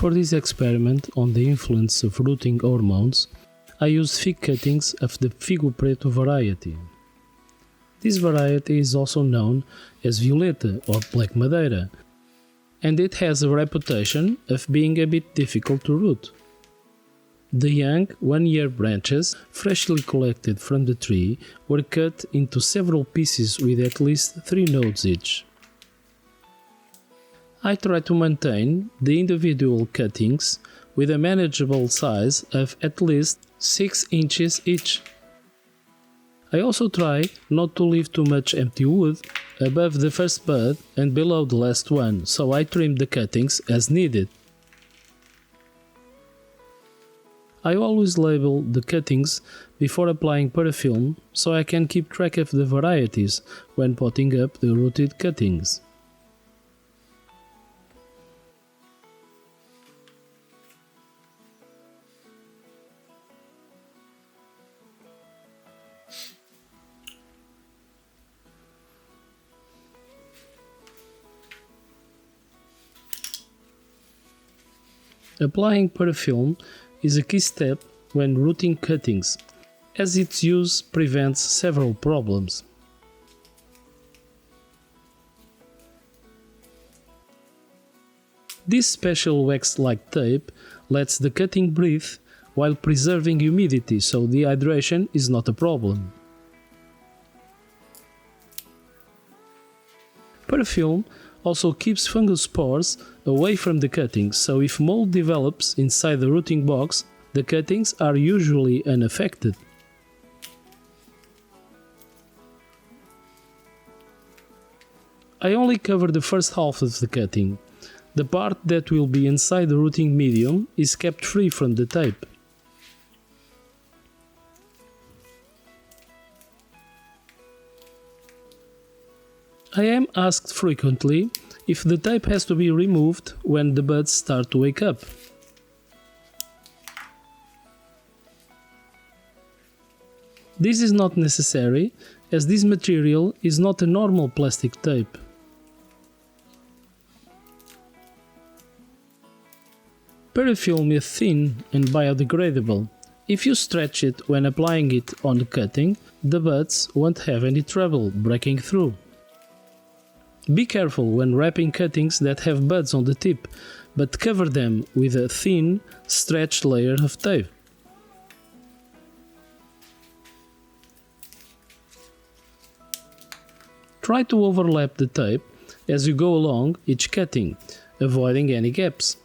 For this experiment on the influence of rooting hormones, I used fig cuttings of the Figo Preto variety. This variety is also known as Violeta or Black Madeira, and it has a reputation of being a bit difficult to root. The young, one-year branches, freshly collected from the tree, were cut into several pieces with at least 3 nodes each. I try to maintain the individual cuttings with a manageable size of at least 6 inches each. I also try not to leave too much empty wood above the first bud and below the last one, so I trim the cuttings as needed. I always label the cuttings before applying Parafilm so I can keep track of the varieties when potting up the rooted cuttings. Applying Parafilm is a key step when rooting cuttings, as its use prevents several problems. This special wax-like tape lets the cutting breathe while preserving humidity, so dehydration is not a problem. Parafilm also keeps fungus spores away from the cuttings, so if mold develops inside the rooting box, the cuttings are usually unaffected. I only cover the first half of the cutting. The part that will be inside the rooting medium is kept free from the tape. I am asked frequently if the tape has to be removed when the buds start to wake up. This is not necessary, as this material is not a normal plastic tape. Parafilm is thin and biodegradable. If you stretch it when applying it on the cutting, the buds won't have any trouble breaking through. Be careful when wrapping cuttings that have buds on the tip, but cover them with a thin, stretched layer of tape. Try to overlap the tape as you go along each cutting, avoiding any gaps.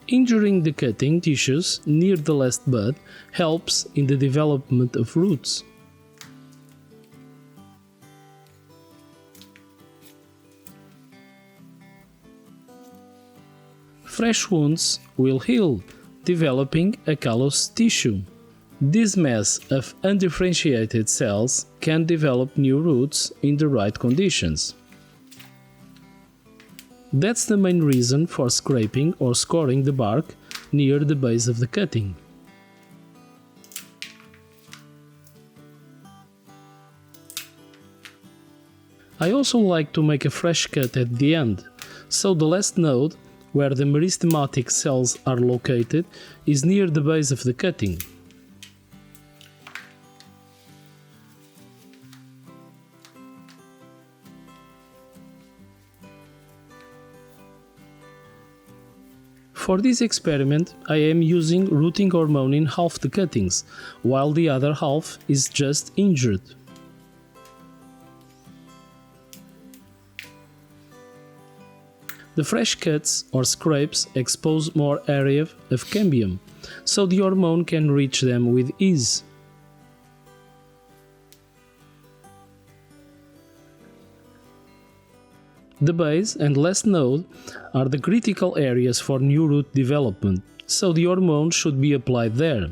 Injuring the cutting tissues near the last bud helps in the development of roots. Fresh wounds will heal, developing a callous tissue. This mass of undifferentiated cells can develop new roots in the right conditions. That's the main reason for scraping or scoring the bark near the base of the cutting. I also like to make a fresh cut at the end, so the last node, where the meristematic cells are located, is near the base of the cutting. For this experiment, I am using rooting hormone in half the cuttings, while the other half is just injured. The fresh cuts or scrapes expose more area of cambium, so the hormone can reach them with ease. The base and last node are the critical areas for new root development, so the hormone should be applied there.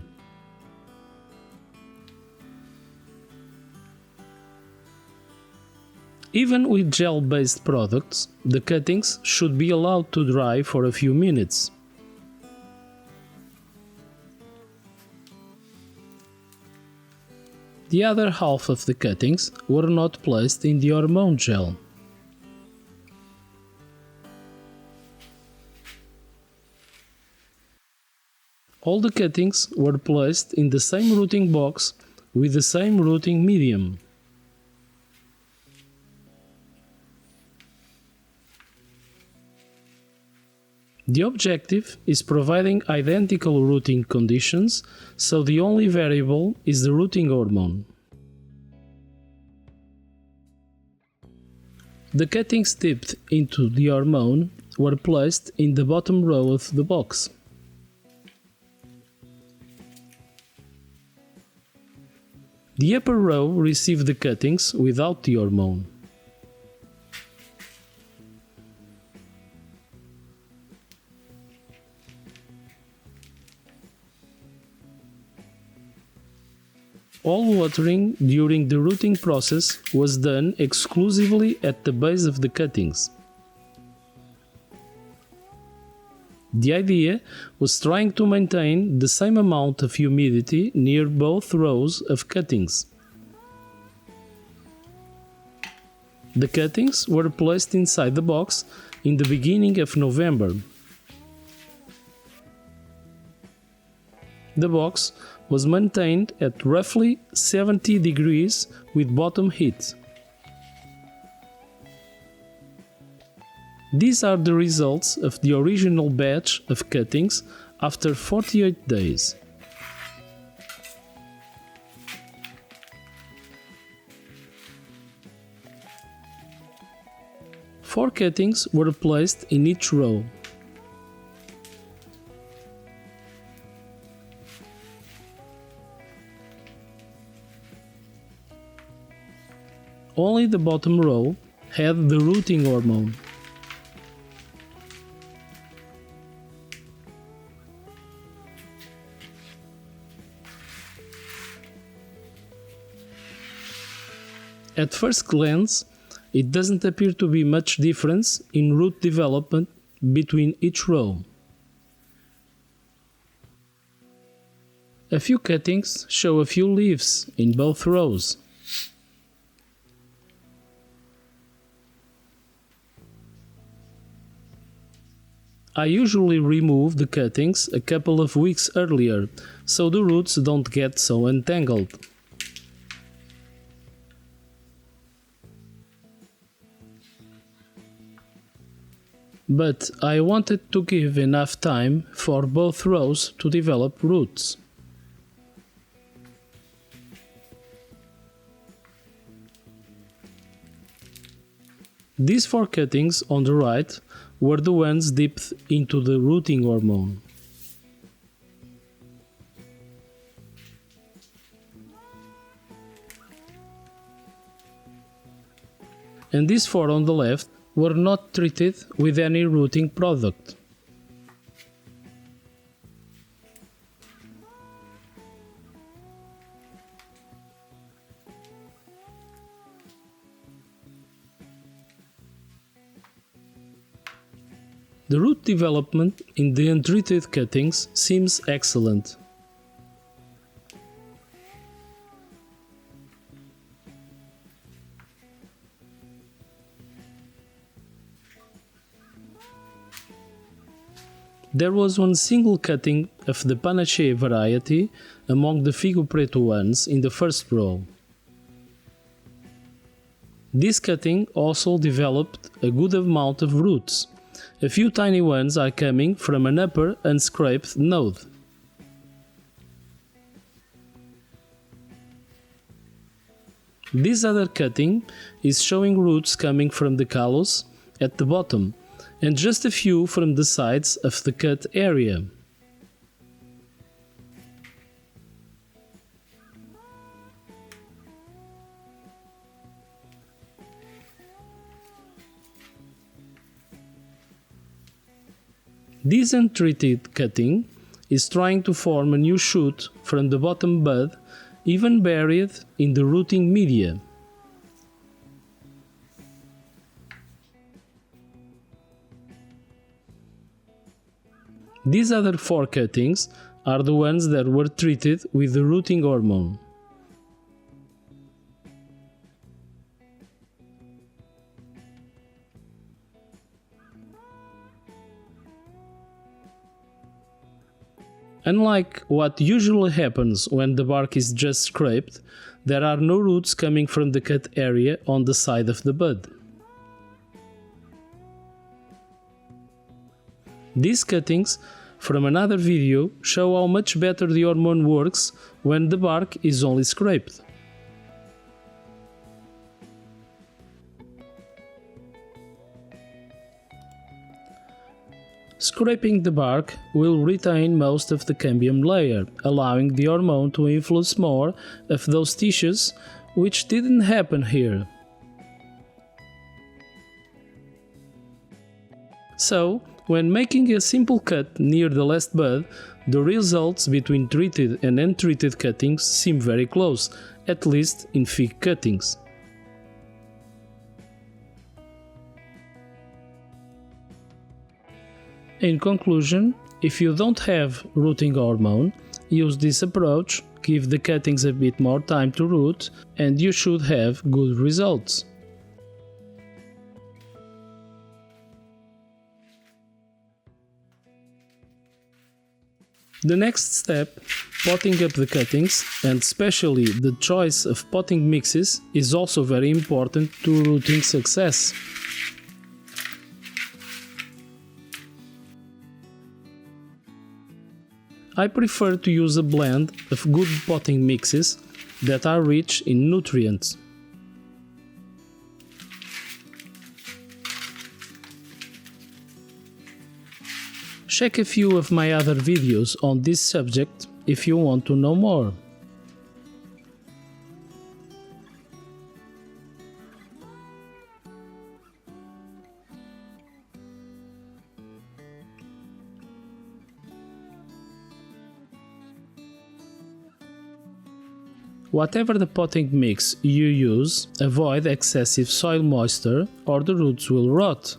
Even with gel-based products, the cuttings should be allowed to dry for a few minutes. The other half of the cuttings were not placed in the hormone gel. All the cuttings were placed in the same routing box with the same routing medium. The objective is providing identical routing conditions, so the only variable is the routing hormone. The cuttings dipped into the hormone were placed in the bottom row of the box. The upper row received the cuttings without the hormone. All watering during the routing process was done exclusively at the base of the cuttings. The idea was trying to maintain the same amount of humidity near both rows of cuttings. The cuttings were placed inside the box in the beginning of November. The box was maintained at roughly 70 degrees with bottom heat. These are the results of the original batch of cuttings after 48 days. Four cuttings were placed in each row. Only the bottom row had the routing hormone. At first glance, it doesn't appear to be much difference in root development between each row. A few cuttings show a few leaves in both rows. I usually remove the cuttings a couple of weeks earlier, so the roots don't get so entangled. But I wanted to give enough time for both rows to develop roots. These four cuttings on the right were the ones dipped into the routing hormone. And these four on the left were not treated with any routing product. The root development in the untreated cuttings seems excellent. There was one single cutting of the Panache variety among the Figo Preto ones in the first row. This cutting also developed a good amount of roots. A few tiny ones are coming from an upper unscraped node. This other cutting is showing roots coming from the callus at the bottom and just a few from the sides of the cut area. This untreated cutting is trying to form a new shoot from the bottom bud, even buried in the rooting media. These other 4 cuttings are the ones that were treated with the rooting hormone. Unlike what usually happens when the bark is just scraped, there are no roots coming from the cut area on the side of the bud. These cuttings from another video show how much better the hormone works when the bark is only scraped. Scraping the bark will retain most of the cambium layer, allowing the hormone to influence more of those tissues, which didn't happen here. So, when making a simple cut near the last bud, the results between treated and untreated cuttings seem very close, at least in fig cuttings. In conclusion, if you don't have rooting hormone, use this approach, give the cuttings a bit more time to root, and you should have good results. The next step, potting up the cuttings, and especially the choice of potting mixes, is also very important to rooting success. I prefer to use a blend of good potting mixes that are rich in nutrients. Check a few of my other videos on this subject if you want to know more. Whatever the potting mix you use, avoid excessive soil moisture or the roots will rot.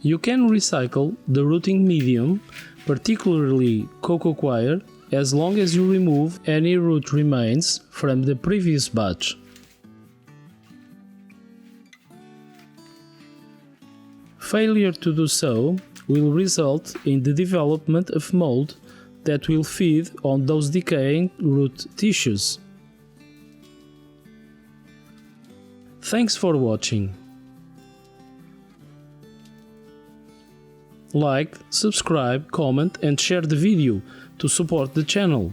You can recycle the rooting medium, particularly cocoa coir, as long as you remove any root remains from the previous batch. Failure to do so will result in the development of mold that will feed on those decaying root tissues. Thanks for watching. Like, subscribe, comment and share the video to support the channel.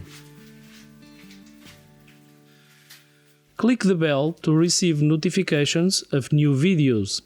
Click the bell to receive notifications of new videos.